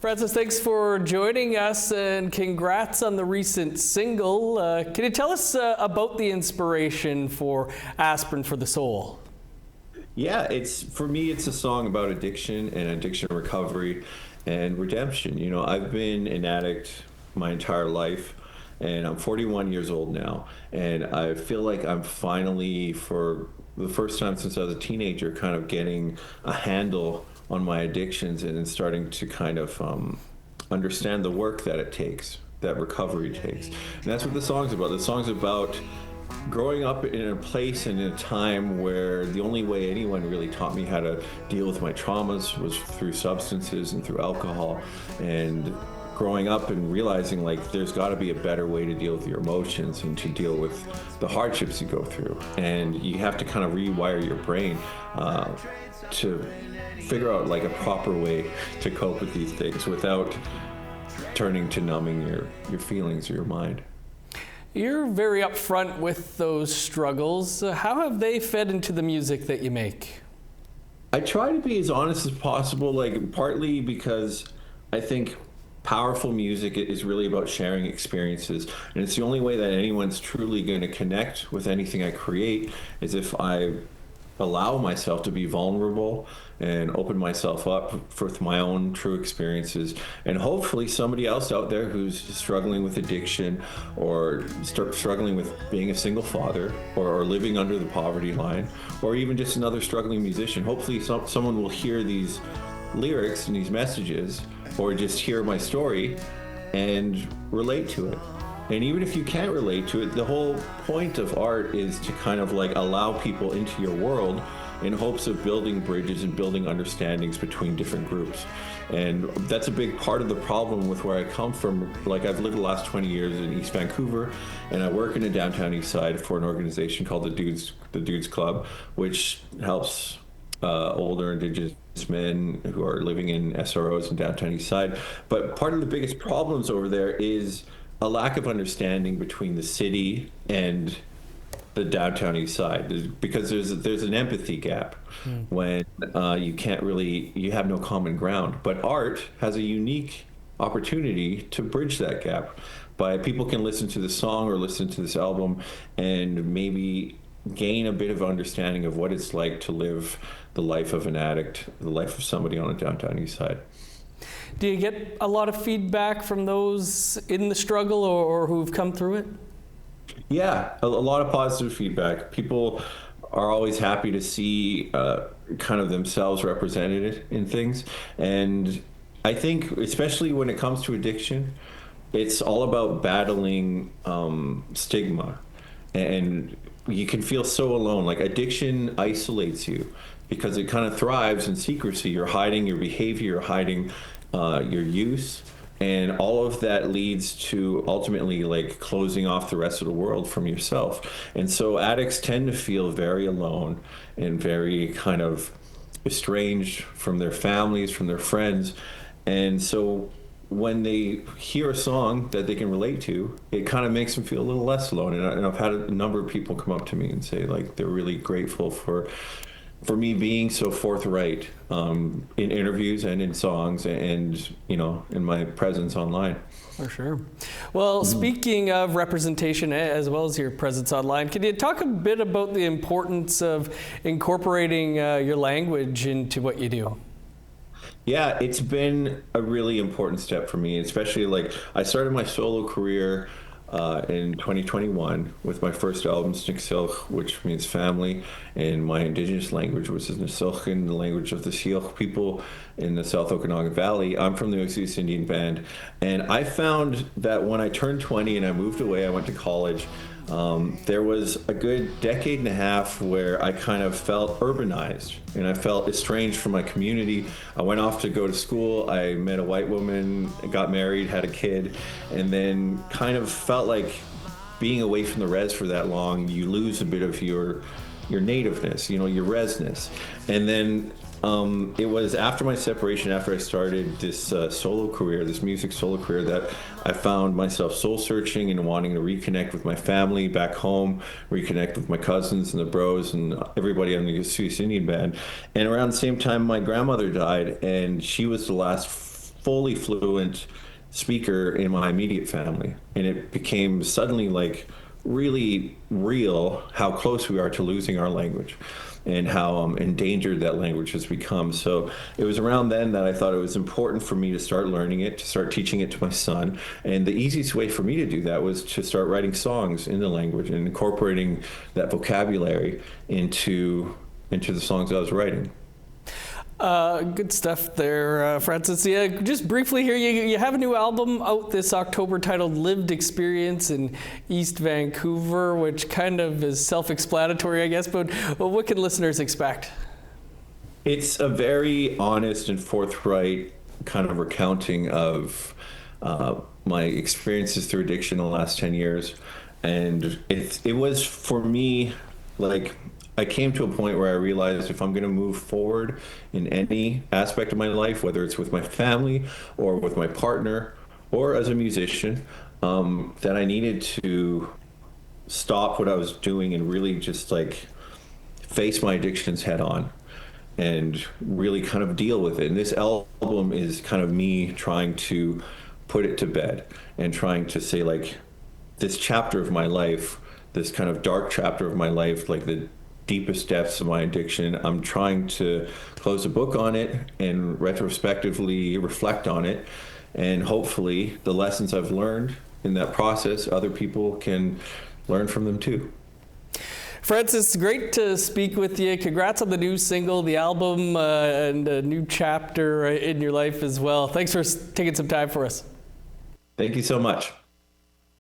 Francis, thanks for joining us and congrats on the recent single. Can you tell us about the inspiration for Aspirin for the Soul? Yeah, for me, it's a song about addiction and addiction recovery and redemption. You know, I've been an addict my entire life, and I'm 41 years old now, and I feel like I'm finally, for the first time since I was a teenager, kind of getting a handle on my addictions and then starting to kind of understand the work that it takes, that recovery takes. And that's what the song's about. The song's about growing up in a place and in a time where the only way anyone really taught me how to deal with my traumas was through substances and through alcohol. And growing up and realizing like there's got to be a better way to deal with your emotions and to deal with the hardships you go through. And you have to kind of rewire your brain to figure out like a proper way to cope with these things without turning to numbing your feelings or your mind. You're very upfront with those struggles. How have they fed into the music that you make? I try to be as honest as possible, like partly because I think powerful music is really about sharing experiences, and it's the only way that anyone's truly going to connect with anything I create is if I allow myself to be vulnerable and open myself up for my own true experiences. And hopefully somebody else out there who's struggling with addiction or struggling with being a single father or living under the poverty line, or even just another struggling musician, hopefully someone will hear these lyrics and these messages or just hear my story and relate to it. And even if you can't relate to it, the whole point of art is to kind of like allow people into your world in hopes of building bridges and building understandings between different groups. And that's a big part of the problem with where I come from. Like, I've lived the last 20 years in East Vancouver, and I work in the downtown East Side for an organization called the Dudes Club, which helps older Indigenous men who are living in SROs in downtown East Side. But part of the biggest problems over there is a lack of understanding between the city and the downtown East Side, because there's an empathy gap when you have no common ground. But art has a unique opportunity to bridge that gap by people can listen to the song or listen to this album and maybe gain a bit of understanding of what it's like to live the life of an addict, the life of somebody on a downtown East Side. Do you get a lot of feedback from those in the struggle or who've come through it? Yeah, a lot of positive feedback. People are always happy to see kind of themselves represented in things. And I think, especially when it comes to addiction, it's all about battling stigma. And you can feel so alone. Like, addiction isolates you because it kind of thrives in secrecy. You're hiding your behavior, you're hiding your use, and all of that leads to ultimately like closing off the rest of the world from yourself. And so addicts tend to feel very alone and very kind of estranged from their families, from their friends. And so when they hear a song that they can relate to, it kind of makes them feel a little less alone. And I've had a number of people come up to me and say like they're really grateful for me being so forthright in interviews and in songs and, you know, in my presence online. For sure. Well, speaking of representation as well as your presence online, can you talk a bit about the importance of incorporating your language into what you do? Yeah, it's been a really important step for me, especially like I started my solo career in 2021 with my first album, Sniksilch, which means family, in my indigenous language, which is Nisilchin, the language of the Syilx people in the South Okanagan Valley. I'm from the Osoyoos Indian Band, and I found that when I turned 20 and I moved away, I went to college, there was a good decade and a half where I kind of felt urbanized and I felt estranged from my community. I went off to go to school. I met a white woman, got married, had a kid, and then kind of felt like being away from the res for that long, you lose a bit of your nativeness, you know, your resness. And then it was after my separation, after I started this solo career, this music solo career, that I found myself soul searching and wanting to reconnect with my family back home, reconnect with my cousins and the bros and everybody on the Osoyoos Indian Band. And around the same time, my grandmother died, and she was the last fully fluent speaker in my immediate family. And it became suddenly like really real how close we are to losing our language and how endangered that language has become. So it was around then that I thought it was important for me to start learning it, to start teaching it to my son. And the easiest way for me to do that was to start writing songs in the language and incorporating that vocabulary into the songs I was writing. Good stuff there, Francis. Yeah, just briefly here, you have a new album out this October titled Lived Experience in East Vancouver, which kind of is self-explanatory, I guess, but what can listeners expect? It's a very honest and forthright kind of recounting of my experiences through addiction in the last 10 years. And it was, for me, like, I came to a point where I realized if I'm going to move forward in any aspect of my life, whether it's with my family or with my partner or as a musician, that I needed to stop what I was doing and really just like face my addictions head on and really kind of deal with it. And this album is kind of me trying to put it to bed and trying to say, like, this chapter of my life, this kind of dark chapter of my life, like the deepest depths of my addiction, I'm trying to close a book on it and retrospectively reflect on it. And hopefully the lessons I've learned in that process, other people can learn from them too. Francis, great to speak with you. Congrats on the new single, the album, and a new chapter in your life as well. Thanks for taking some time for us. Thank you so much.